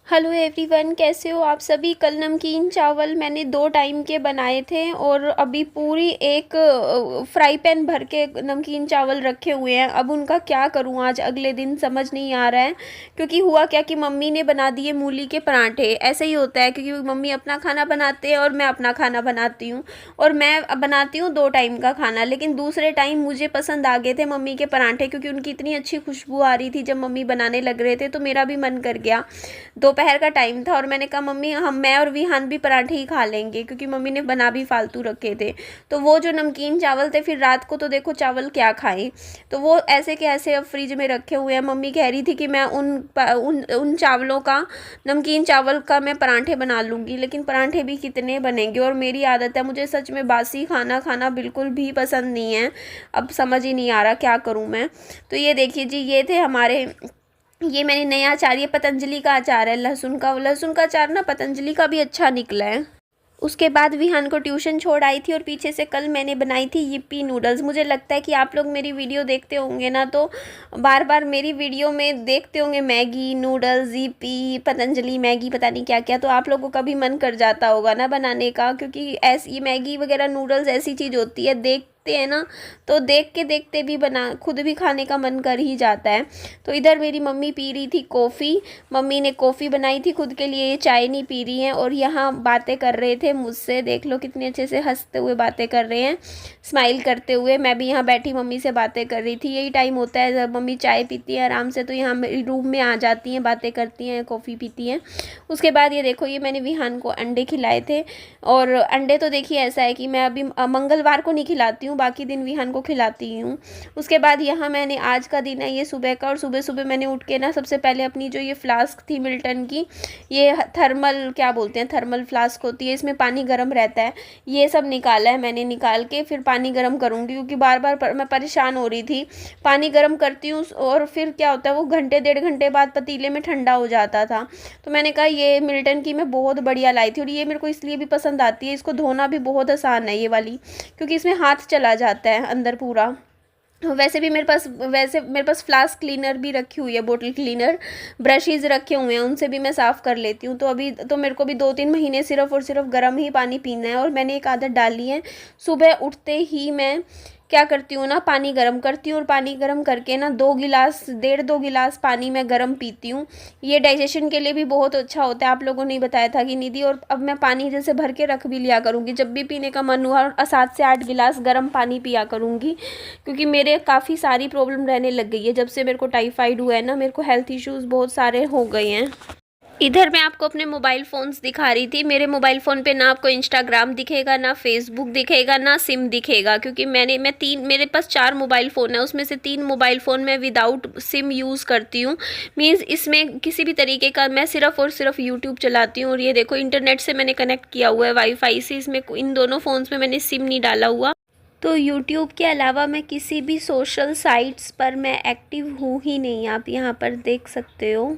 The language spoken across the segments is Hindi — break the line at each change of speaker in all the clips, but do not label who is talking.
हेलो एवरीवन, कैसे हो आप सभी। कल नमकीन चावल मैंने 2 टाइम के बनाए थे और अभी पूरी एक फ्राई पैन भर के नमकीन चावल रखे हुए हैं। अब उनका क्या करूं, आज अगले दिन समझ नहीं आ रहा है। क्योंकि हुआ क्या कि मम्मी ने बना दिए मूली के पराठे। ऐसे ही होता है क्योंकि मम्मी अपना खाना बनाते हैं और मैं अपना खाना बनाती हूँ। और मैं बनाती हूँ 2 टाइम का खाना, लेकिन दूसरे टाइम मुझे पसंद आ गए थे मम्मी के पराठे, क्योंकि उनकी इतनी अच्छी खुशबू आ रही थी जब मम्मी बनाने लग रहे थे, तो मेरा भी मन कर गया। दोपहर का टाइम था और मैंने कहा मम्मी मैं और विहान भी पराठे ही खा लेंगे, क्योंकि मम्मी ने बना भी फालतू रखे थे। तो वो जो नमकीन चावल थे, फिर रात को तो देखो चावल क्या खाएं, तो वो ऐसे के ऐसे अब फ्रिज में रखे हुए हैं। मम्मी कह रही थी कि मैं उन चावलों का, नमकीन चावल का मैं पराठे बना लूँगी, लेकिन पराठे भी कितने बनेंगे। और मेरी आदत है, मुझे सच में बासी खाना खाना बिल्कुल भी पसंद नहीं है। अब समझ ही नहीं आ रहा क्या करूँ मैं। तो ये देखिए जी, ये थे हमारे, ये मैंने नया अचार, ये पतंजलि का अचार है, लहसुन का अचार ना पतंजलि का भी अच्छा निकला है। उसके बाद विहान को ट्यूशन छोड़ आई थी और पीछे से कल मैंने बनाई थी यिप्पी नूडल्स। मुझे लगता है कि आप लोग मेरी वीडियो देखते होंगे ना, तो बार बार मेरी वीडियो में देखते होंगे Maggi noodles, Yippee, Patanjali Maggi, पता नहीं क्या क्या। तो आप लोगों का भी मन कर जाता होगा ना बनाने का, क्योंकि ऐसी मैगी वगैरह नूडल्स ऐसी चीज़ होती है, देखते हैं ना तो देख के देखते भी बना, खुद भी खाने का मन कर ही जाता है। तो इधर मेरी मम्मी पी रही थी कॉफ़ी। मम्मी ने कॉफ़ी बनाई थी खुद के लिए, ये चाय नहीं पी रही हैं। और यहाँ बातें कर रहे थे मुझसे, देख लो कितने अच्छे से हंसते हुए बातें कर रहे हैं, स्माइल करते हुए। मैं भी यहाँ बैठी मम्मी से बातें कर रही थी। यही टाइम होता है जब मम्मी चाय पीती है आराम से, तो यहाँ मेरी रूम में आ जाती हैं, बातें करती हैं, कॉफ़ी पीती हैं। उसके बाद ये देखो, ये मैंने विहान को अंडे खिलाए थे। और अंडे तो देखिए ऐसा है कि मैं अभी मंगलवार को नहीं खिलाती हूँ, बाकी दिन विहान को खिलाती हूँ। उसके बाद यहाँ मैंने, आज का दिन है ये सुबह का, और सुबह सुबह मैंने उठ के ना सबसे पहले अपनी जो ये फ्लास्क थी मिल्टन की, ये थर्मल क्या बोलते हैं, थर्मल फ्लास्क होती है, इसमें पानी गर्म रहता है, ये सब निकाला है मैंने। निकाल के फिर पानी गर्म करूँगी, क्योंकि बार बार मैं परेशान हो रही थी। पानी गर्म करती हूँ और फिर क्या होता है, वो घंटे 1.5 घंटे बाद पतीले में ठंडा हो जाता था। तो मैंने कहा ये मिल्टन की मैं बहुत बढ़िया लाई थी, और ये मेरे को इसलिए भी पसंद आती है, इसको धोना भी बहुत आसान है ये वाली, क्योंकि इसमें हाथ चला जाता है अंदर पूरा। वैसे मेरे पास फ्लास्क क्लीनर भी रखी हुई है, बोतल क्लीनर, ब्रशेज़ रखे हुए हैं, उनसे भी मैं साफ़ कर लेती हूँ। तो अभी तो मेरे को भी 2-3 महीने सिर्फ़ और सिर्फ गर्म ही पानी पीना है। और मैंने एक आदत डाली है, सुबह उठते ही मैं क्या करती हूँ ना, पानी गर्म करती हूँ, और पानी गर्म करके ना 2 गिलास, 1.5-2 गिलास पानी मैं गर्म पीती हूँ। ये डाइजेशन के लिए भी बहुत अच्छा होता है, आप लोगों ने बताया था कि निधि। और अब मैं पानी जैसे भर के रख भी लिया करूँगी, जब भी पीने का मन हुआ, और 7 से 8 गिलास गर्म पानी पिया करूँगी। क्योंकि मेरे काफ़ी सारी प्रॉब्लम रहने लग गई है जब से मेरे को टाइफाइड हुआ है ना, मेरे को हेल्थ इश्यूज़ बहुत सारे हो गए हैं। इधर मैं आपको अपने मोबाइल फ़ोन्स दिखा रही थी। मेरे मोबाइल फ़ोन पे ना आपको इंस्टाग्राम दिखेगा, ना फेसबुक दिखेगा, ना सिम दिखेगा, क्योंकि मेरे पास 4 मोबाइल फ़ोन है, उसमें से 3 मोबाइल फ़ोन मैं विदाउट सिम यूज़ करती हूँ। मीन्स इसमें किसी भी तरीके का मैं सिर्फ़ और सिर्फ यूट्यूब चलाती हूँ। और ये देखो, इंटरनेट से मैंने कनेक्ट किया हुआ है वाईफाई से, इसमें इन दोनों फ़ोन्स में मैंने सिम नहीं डाला हुआ। तो यूट्यूब के अलावा मैं किसी भी सोशल साइट्स पर मैं एक्टिव हूँ ही नहीं, आप यहाँ पर देख सकते हो।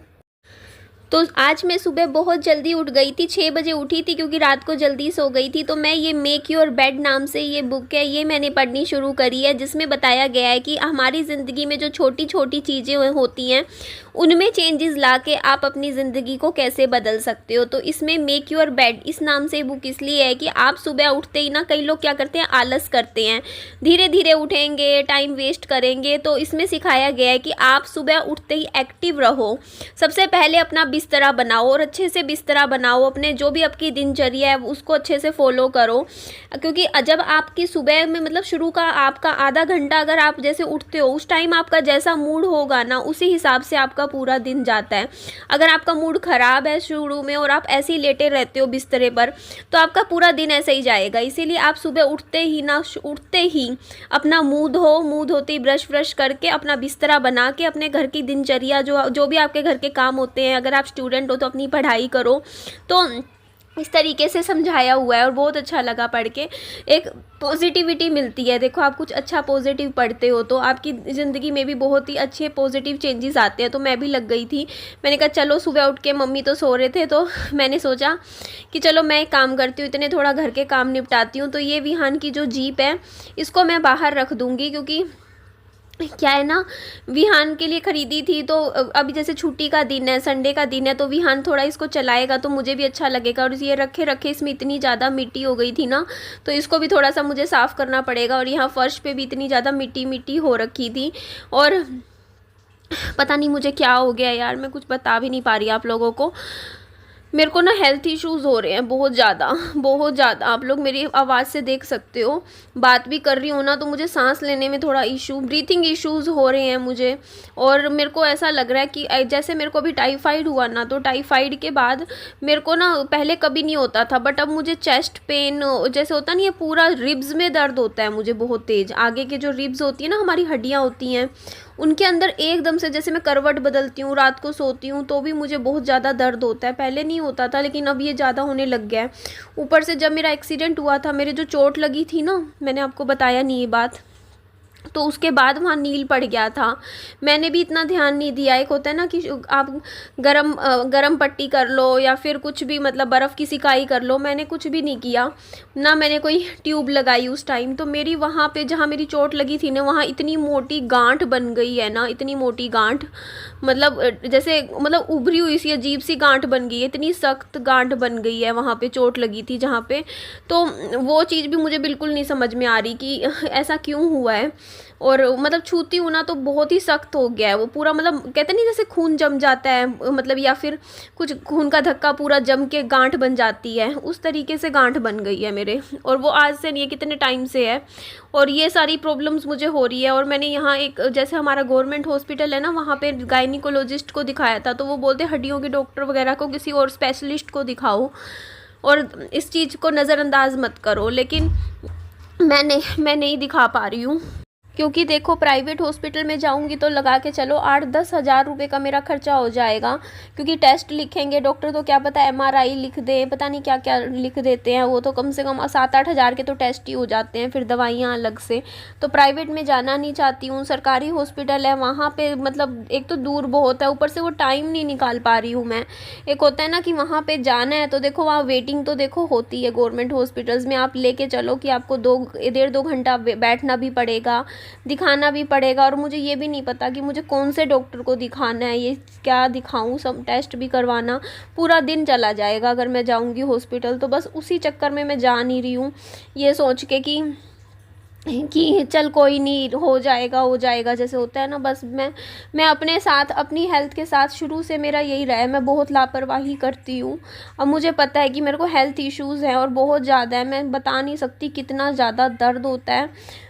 तो आज मैं सुबह बहुत जल्दी उठ गई थी, 6 बजे उठी थी, क्योंकि रात को जल्दी सो गई थी। तो मैं ये मेक योर बेड नाम से ये बुक है, ये मैंने पढ़नी शुरू करी है, जिसमें बताया गया है कि हमारी ज़िंदगी में जो छोटी छोटी चीज़ें होती हैं, उनमें चेंजेस ला के आप अपनी ज़िंदगी को कैसे बदल सकते हो। तो इसमें मेक योर बेड इस नाम से बुक इसलिए है कि आप सुबह उठते ही ना, कई लोग क्या करते हैं, आलस करते हैं, धीरे धीरे उठेंगे, टाइम वेस्ट करेंगे। तो इसमें सिखाया गया है कि आप सुबह उठते ही एक्टिव रहो। सबसे पहले अपना बिस्तरा बनाओ, और अच्छे से बिस्तरा बनाओ, अपने जो भी आपकी दिनचर्या है उसको अच्छे से फॉलो करो। क्योंकि जब आपकी सुबह में, मतलब शुरू का आपका आधा घंटा अगर आप जैसे उठते हो, उस टाइम आपका जैसा मूड होगा ना, उसी हिसाब से आपका पूरा दिन जाता है। अगर आपका मूड ख़राब है शुरू में और आप ऐसे ही लेटे रहते हो बिस्तरे पर, तो आपका पूरा दिन ऐसे ही जाएगा। इसीलिए आप सुबह उठते ही अपना मुँह धोते ही ब्रश व्रश करके अपना बिस्तरा बना के अपने घर की दिनचर्या, जो भी आपके घर के काम होते हैं, अगर आप स्टूडेंट हो तो अपनी पढ़ाई करो। तो इस तरीके से समझाया हुआ है और बहुत अच्छा लगा पढ़ के, एक पॉजिटिविटी मिलती है। देखो, आप कुछ अच्छा पॉजिटिव पढ़ते हो तो आपकी ज़िंदगी में भी बहुत ही अच्छे पॉजिटिव चेंजेस आते हैं। तो मैं भी लग गई थी, मैंने कहा चलो सुबह उठ के, मम्मी तो सो रहे थे, तो मैंने सोचा कि चलो मैं एक काम करती हूँ, इतने थोड़ा घर के काम निपटाती हूँ। तो ये विहान की जो जीप है, इसको मैं बाहर रख दूँगी, क्योंकि क्या है ना, विहान के लिए ख़रीदी थी, तो अभी जैसे छुट्टी का दिन है, संडे का दिन है, तो विहान थोड़ा इसको चलाएगा तो मुझे भी अच्छा लगेगा। और ये रखे रखे इसमें इतनी ज़्यादा मिट्टी हो गई थी ना, तो इसको भी थोड़ा सा मुझे साफ़ करना पड़ेगा। और यहाँ फ़र्श पे भी इतनी ज़्यादा मिट्टी मिट्टी हो रखी थी। और पता नहीं मुझे क्या हो गया यार, मैं कुछ बता भी नहीं पा रही आप लोगों को। मेरे को ना हेल्थ इश्यूज़ हो रहे हैं बहुत ज़्यादा, बहुत ज़्यादा। आप लोग मेरी आवाज़ से देख सकते हो, बात भी कर रही हूँ ना तो मुझे सांस लेने में थोड़ा इशू, ब्रीथिंग इश्यूज़ हो रहे हैं मुझे। और मेरे को ऐसा लग रहा है कि जैसे मेरे को अभी टाइफाइड हुआ ना, तो टाइफाइड के बाद मेरे को ना पहले कभी नहीं होता था, बट अब मुझे चेस्ट पेन जैसे होता नहीं है, पूरा रिब्स में दर्द होता है मुझे बहुत तेज़। आगे के जो रिब्स होती है ना, हमारी हड्डियाँ होती हैं, उनके अंदर एकदम से, जैसे मैं करवट बदलती हूँ, रात को सोती हूँ, तो भी मुझे बहुत ज़्यादा दर्द होता है। पहले नहीं होता था, लेकिन अब ये ज़्यादा होने लग गया है। ऊपर से जब मेरा एक्सीडेंट हुआ था, मेरे जो चोट लगी थी ना, मैंने आपको बताया नहीं ये बात, तो उसके बाद वहाँ नील पड़ गया था। मैंने भी इतना ध्यान नहीं दिया। एक होता है ना कि आप गरम पट्टी कर लो या फिर कुछ भी, मतलब बर्फ़ की सिकाई कर लो, मैंने कुछ भी नहीं किया ना। मैंने कोई ट्यूब लगाई उस टाइम। तो मेरी वहाँ पे जहाँ मेरी चोट लगी थी ना, वहाँ इतनी मोटी गांठ बन गई है ना, इतनी मोटी गांठ, मतलब जैसे मतलब उभरी हुई सी अजीब सी गांठ बन गई है, इतनी सख्त गांठ बन गई है वहाँ पे चोट लगी थी जहाँ पे। तो वो चीज़ भी मुझे बिल्कुल नहीं समझ में आ रही कि ऐसा क्यों हुआ है। और मतलब छूती हूँ ना तो बहुत ही सख्त हो गया है वो पूरा, मतलब कहते नहीं जैसे खून जम जाता है, मतलब या फिर कुछ खून का धक्का पूरा जम के गांठ बन जाती है, उस तरीके से गांठ बन गई है मेरे। और वो आज से नहीं है, कितने टाइम से है। और ये सारी प्रॉब्लम्स मुझे हो रही है। और मैंने यहाँ एक, जैसे हमारा गवर्नमेंट हॉस्पिटल है ना, वहाँ पे गायनिकोलॉजिस्ट को दिखाया था, तो वो बोलते हड्डियों के डॉक्टर वगैरह को किसी और स्पेशलिस्ट को दिखाओ और इस चीज़ को नज़रअंदाज मत करो। लेकिन मैं नहीं दिखा पा रही हूँ, क्योंकि देखो प्राइवेट हॉस्पिटल में जाऊंगी तो लगा के चलो 8-10 हज़ार रुपये का मेरा खर्चा हो जाएगा। क्योंकि टेस्ट लिखेंगे डॉक्टर, तो क्या पता एमआरआई लिख दे, पता नहीं क्या क्या लिख देते हैं। वो तो कम से कम 7-8 हज़ार के तो टेस्ट ही हो जाते हैं, फिर दवाइयाँ अलग से। तो प्राइवेट में जाना नहीं चाहती हूँ। सरकारी हॉस्पिटल है, वहाँ पर मतलब एक तो दूर बहुत है, ऊपर से वो टाइम नहीं निकाल पा रही हूँ मैं। एक होता है ना कि वहाँ पर जाना है तो देखो वहाँ वेटिंग तो देखो होती है गवर्नमेंट हॉस्पिटल्स में। आप लेके चलो कि आपको 1.5-2 घंटा बैठना भी पड़ेगा, दिखाना भी पड़ेगा। और मुझे ये भी नहीं पता कि मुझे कौन से डॉक्टर को दिखाना है, ये क्या दिखाऊं, सब टेस्ट भी करवाना, पूरा दिन चला जाएगा अगर मैं जाऊंगी हॉस्पिटल। तो बस उसी चक्कर में मैं जा नहीं रही हूँ, ये सोच के कि चल कोई नहीं, हो जाएगा जैसे होता है ना। बस मैं अपने साथ, अपनी हेल्थ के साथ शुरू से मेरा यही रहा है, मैं बहुत लापरवाही करती हूँ। अब मुझे पता है कि मेरे को हेल्थ इश्यूज़ हैं और बहुत ज़्यादा है, मैं बता नहीं सकती कितना ज़्यादा दर्द होता है,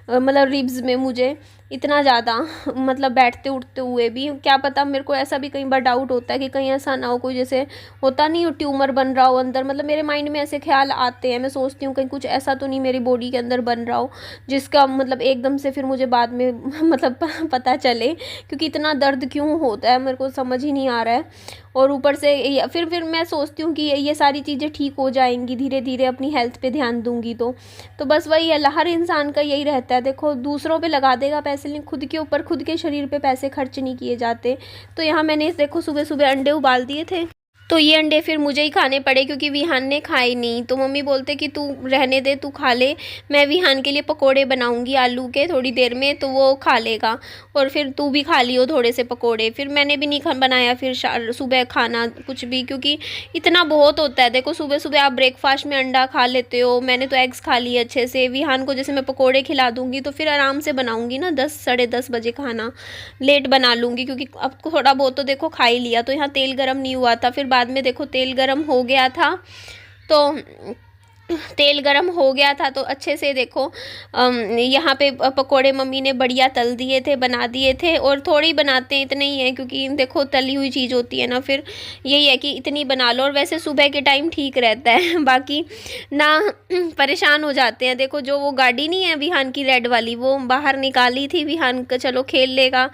मतलब रिब्स में मुझे इतना ज़्यादा, मतलब बैठते उठते हुए भी। क्या पता, मेरे को ऐसा भी कई बार डाउट होता है कि कहीं ऐसा ना हो कोई, जैसे होता नहीं हो ट्यूमर बन रहा हो अंदर, मतलब मेरे माइंड में ऐसे ख्याल आते हैं। मैं सोचती हूँ कहीं कुछ ऐसा तो नहीं मेरी बॉडी के अंदर बन रहा हो जिसका मतलब एकदम से फिर मुझे बाद में मतलब पता चले, क्योंकि इतना दर्द क्यों होता है मेरे को समझ ही नहीं आ रहा है। और ऊपर से फिर मैं सोचती हूँ कि ये सारी चीज़ें ठीक हो जाएंगी धीरे धीरे, अपनी हेल्थ पे ध्यान दूंगी तो बस वही है, हर इंसान का यही रहता है। देखो दूसरों पे लगा देगा पैसे, लेकिन खुद के ऊपर, खुद के शरीर पे पैसे खर्च नहीं किए जाते। तो यहाँ मैंने देखो सुबह सुबह अंडे उबाल दिए थे, तो ये अंडे फिर मुझे ही खाने पड़े क्योंकि विहान ने खाए नहीं। तो मम्मी बोलते कि तू रहने दे, तू खा ले, मैं विहान के लिए पकोड़े बनाऊंगी आलू के थोड़ी देर में, तो वो खा लेगा। और फिर तू भी खा लियो थोड़े से पकोड़े। फिर मैंने भी नहीं बनाया फिर सुबह खाना कुछ भी, क्योंकि इतना बहुत होता है। देखो सुबह सुबह आप ब्रेकफास्ट में अंडा खा लेते हो, मैंने तो एग्स खा लिए अच्छे से। विहान को जैसे मैं पकोड़े खिला दूँगी तो फिर आराम से बनाऊँगी ना, 10-10:30 बजे खाना लेट बना लूँगी, क्योंकि अब थोड़ा बहुत तो देखो खा ही लिया। तो यहाँ तेल गर्म नहीं हुआ था, फिर बाद में देखो तेल गरम हो गया था, तो तेल गरम हो गया था तो अच्छे से देखो यहाँ पे पकोड़े मम्मी ने बढ़िया तल दिए थे, बना दिए थे। और थोड़ी बनाते हैं, इतने ही है, क्योंकि देखो तली हुई चीज़ होती है ना, फिर यही है कि इतनी बना लो। और वैसे सुबह के टाइम ठीक रहता है बाकी ना परेशान हो जाते हैं। देखो जो वो गाड़ी नहीं है विहान की रेड वाली, वो बाहर निकाली थी विहान का, चलो खेल लेगा।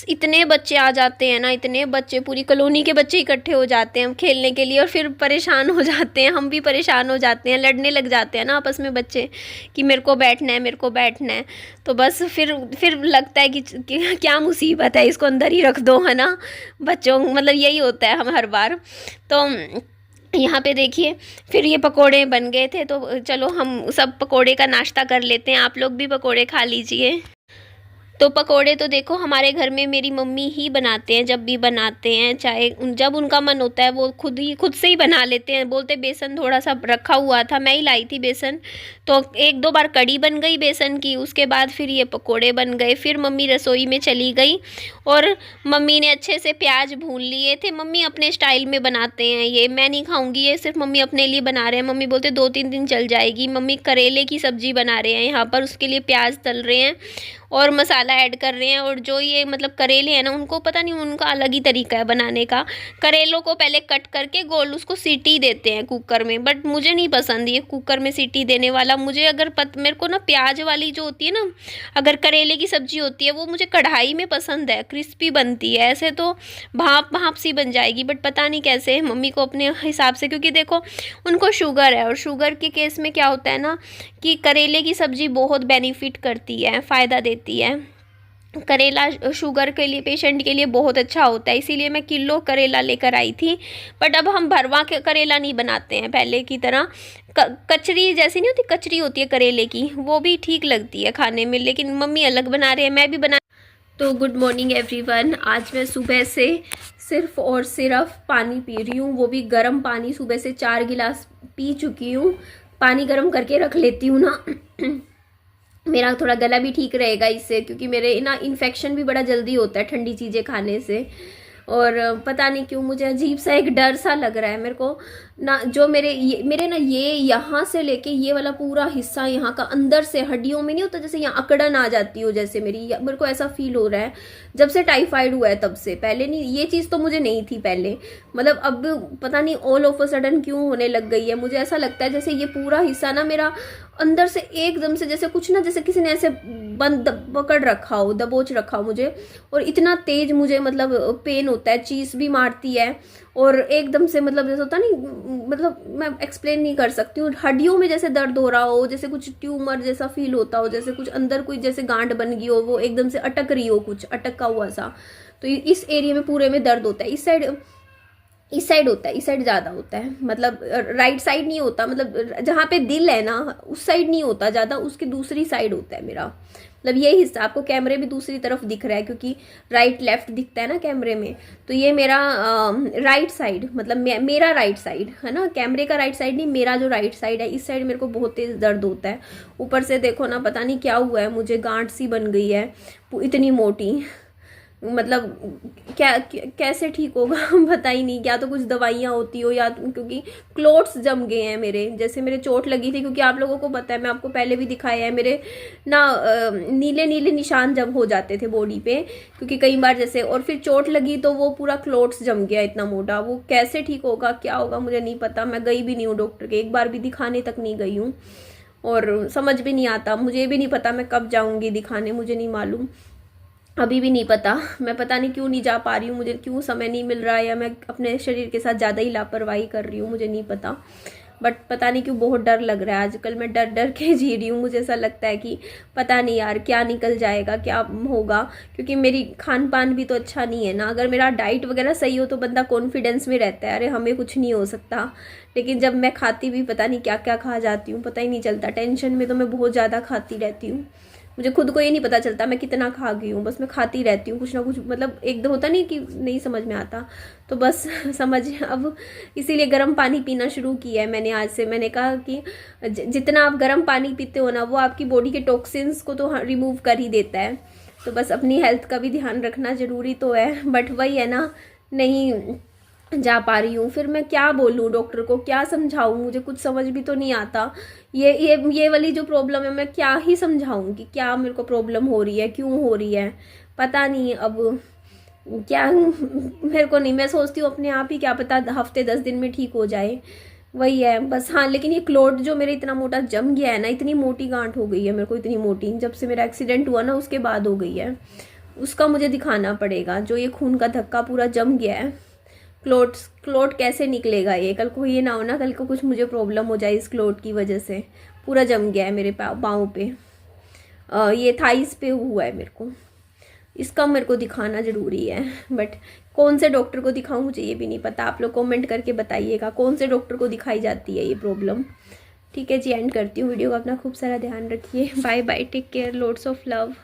इतने बच्चे आ जाते हैं ना, इतने बच्चे, पूरी कॉलोनी के बच्चे इकट्ठे हो जाते हैं खेलने के लिए, और फिर परेशान हो जाते हैं, हम भी परेशान हो जाते हैं, लड़ने लग जाते हैं ना आपस में बच्चे कि मेरे को बैठना है, मेरे को बैठना है। तो बस फिर लगता है कि क्या मुसीबत है, इसको अंदर ही रख दो, है ना बच्चों, मतलब यही होता है हम हर बार। तो यहाँ पे देखिए फिर ये पकोड़े बन गए थे, तो चलो हम सब पकोड़े का नाश्ता कर लेते हैं, आप लोग भी पकोड़े खा लीजिए। तो पकोड़े तो देखो हमारे घर में मेरी मम्मी ही बनाते हैं, जब भी बनाते हैं, चाहे जब उनका मन होता है वो खुद से ही बना लेते हैं। बोलते बेसन थोड़ा सा रखा हुआ था, मैं ही लाई थी बेसन, तो एक दो बार कड़ी बन गई बेसन की, उसके बाद फिर ये पकोड़े बन गए। फिर मम्मी रसोई में चली गई और मम्मी ने अच्छे से प्याज भून लिए थे। मम्मी अपने स्टाइल में बनाते हैं, ये मैं नहीं खाऊंगी, ये सिर्फ मम्मी अपने लिए बना रहे हैं। मम्मी बोलते 2-3 दिन चल जाएगी। मम्मी करेले की सब्जी बना रहे हैं यहाँ पर, उसके लिए प्याज तल रहे हैं और मसाला ऐड कर रहे हैं। और जो ये मतलब करेले हैं ना, उनको पता नहीं, उनका अलग ही तरीका है बनाने का। करेलों को पहले कट करके गोल उसको सीटी देते हैं कुकर में, बट मुझे नहीं पसंद ये कुकर में सीटी देने वाला। मुझे अगर मेरे को ना प्याज वाली जो होती है ना, अगर करेले की सब्जी होती है वो मुझे कढ़ाई में पसंद है, क्रिस्पी बनती है। ऐसे तो भाप भाप सी बन जाएगी, बट पता नहीं कैसे मम्मी को अपने हिसाब से, क्योंकि देखो उनको शुगर है और शुगर के केस में क्या होता है ना कि करेले की सब्जी बहुत बेनिफिट करती है, फ़ायदा देती है। करेला शुगर के लिए, पेशेंट के लिए बहुत अच्छा होता है, इसीलिए मैं किलो करेला लेकर आई थी। बट अब हम भरवा के करेला नहीं बनाते हैं पहले की तरह। कचरी जैसी नहीं होती, कचरी होती है करेले की, वो भी ठीक लगती है खाने में, लेकिन मम्मी अलग बना रहे हैं, मैं भी बना। तो गुड मॉर्निंग एवरीवन। आज मैं सुबह से सिर्फ और सिर्फ पानी पी रही हूँ, वो भी गर्म पानी। सुबह से 4 गिलास पी चुकी हूँ। पानी गर्म करके रख लेती हूँ ना मेरा थोड़ा गला भी ठीक रहेगा इससे, क्योंकि मेरे ना इन्फेक्शन भी बड़ा जल्दी होता है ठंडी चीज़ें खाने से। और पता नहीं क्यों मुझे अजीब सा एक डर सा लग रहा है मेरे को ना, जो मेरे ना ये यहाँ से लेके ये वाला पूरा हिस्सा यहाँ का अंदर से हड्डियों में नहीं होता, जैसे यहाँ अकड़न आ जाती हो जैसे मेरे को ऐसा फील हो रहा है जब से टाइफाइड हुआ है तब से। पहले नहीं, ये चीज़ तो मुझे नहीं थी पहले, मतलब अब पता नहीं ऑल ऑफ अ सडन क्यों होने लग गई है। मुझे ऐसा लगता है जैसे ये पूरा हिस्सा ना मेरा अंदर से एकदम से जैसे कुछ ना, जैसे किसी ने ऐसे बंद पकड़ रखा हो, दबोच रखा हो मुझे, और इतना तेज मुझे मतलब पेन होता है, चीज भी मारती है और एकदम से मतलब जैसे होता नहीं, मतलब मैं एक्सप्लेन नहीं कर सकती हूँ। हड्डियों में जैसे दर्द हो रहा हो, जैसे कुछ ट्यूमर जैसा फील होता हो, जैसे कुछ अंदर कोई जैसे गांठ बन गई हो, वो एकदम से अटक रही हो, कुछ अटका हुआ सा। तो इस एरिया में पूरे में दर्द होता है। इस साइड होता है, इस साइड ज़्यादा होता है, मतलब राइट साइड नहीं होता, मतलब जहाँ पे दिल है ना उस साइड नहीं होता ज़्यादा, उसकी दूसरी साइड होता है मेरा। मतलब ये हिस्सा आपको कैमरे में दूसरी तरफ दिख रहा है, क्योंकि राइट लेफ्ट दिखता है ना कैमरे में, तो ये मेरा राइट साइड, मतलब मेरा राइट साइड है ना, कैमरे का राइट साइड नहीं, मेरा जो राइट साइड है, इस साइड मेरे को बहुत तेज दर्द होता है। ऊपर से देखो ना, पता नहीं क्या हुआ है मुझे, गांठ सी बन गई है इतनी मोटी, मतलब कैसे ठीक होगा पता ही नहीं। या तो कुछ दवाइयाँ होती हो, या क्योंकि क्लोट्स जम गए हैं मेरे, जैसे मेरे चोट लगी थी, क्योंकि आप लोगों को पता है, मैं आपको पहले भी दिखाया है, मेरे ना नीले नीले निशान जब हो जाते थे बॉडी पे, क्योंकि कई बार जैसे, और फिर चोट लगी तो वो पूरा क्लोट्स जम गया इतना मोटा। वो कैसे ठीक होगा, क्या होगा मुझे नहीं पता। मैं गई भी नहीं हूँ डॉक्टर के, एक बार भी दिखाने तक नहीं गई हूँ, और समझ भी नहीं आता, मुझे भी नहीं पता मैं कब जाऊँगी दिखाने, मुझे नहीं मालूम, अभी भी नहीं पता। मैं पता नहीं क्यों नहीं जा पा रही हूँ, मुझे क्यों समय नहीं मिल रहा है, या मैं अपने शरीर के साथ ज़्यादा ही लापरवाही कर रही हूँ, मुझे नहीं पता। बट पता नहीं क्यों बहुत डर लग रहा है आजकल, मैं डर डर के जी रही हूँ। मुझे ऐसा लगता है कि पता नहीं यार क्या निकल जाएगा, क्या होगा, क्योंकि मेरी खान पान भी तो अच्छा नहीं है ना। अगर मेरा डाइट वगैरह सही हो तो बंदा कॉन्फिडेंस में रहता है, अरे हमें कुछ नहीं हो सकता। लेकिन जब मैं खाती भी पता नहीं क्या क्या खा जाती हूँ, पता ही नहीं चलता। टेंशन में तो मैं बहुत ज़्यादा खाती रहती हूँ, मुझे खुद को ये नहीं पता चलता मैं कितना खा गई हूँ, बस मैं खाती रहती हूँ कुछ ना कुछ, मतलब एकदम होता नहीं कि नहीं समझ में आता, तो बस समझ अब इसीलिए गर्म पानी पीना शुरू किया है मैंने आज से। मैंने कहा कि जितना आप गर्म पानी पीते हो ना, वो आपकी बॉडी के टॉक्सिन्स को तो रिमूव कर ही देता है। तो बस अपनी हेल्थ का भी ध्यान रखना ज़रूरी तो है, बट वही है ना, नहीं जा पा रही हूँ। फिर मैं क्या बोलूँ डॉक्टर को, क्या समझाऊँ, मुझे कुछ समझ भी तो नहीं आता। ये वाली जो प्रॉब्लम है, मैं क्या ही समझाऊँ कि क्या मेरे को प्रॉब्लम हो रही है, क्यों हो रही है, पता नहीं अब क्या। मेरे को नहीं, मैं सोचती हूँ अपने आप ही, क्या पता हफ्ते 10 दिन में ठीक हो जाए, वही है बस। हाँ, लेकिन ये क्लोट जो मेरे इतना मोटा जम गया है ना, इतनी मोटी गांठ हो गई है मेरे को, इतनी मोटी, जब से मेरा एक्सीडेंट हुआ ना उसके बाद हो गई है। उसका मुझे दिखाना पड़ेगा, जो ये खून का धक्का पूरा जम गया है। क्लोट कैसे निकलेगा ये, कल को ये ना हो ना कल को कुछ मुझे प्रॉब्लम हो जाए इस क्लोट की वजह से। पूरा जम गया है मेरे पाँव पे, ये थाइस पे हुआ है मेरे को। इसका मेरे को दिखाना ज़रूरी है, बट कौन से डॉक्टर को दिखाऊं मुझे ये भी नहीं पता। आप लोग कमेंट करके बताइएगा कौन से डॉक्टर को दिखाई जाती है ये प्रॉब्लम। ठीक है जी, एंड करती हूँ वीडियो का। अपना खूब सारा ध्यान रखिए। Bye bye, take care, loads of love.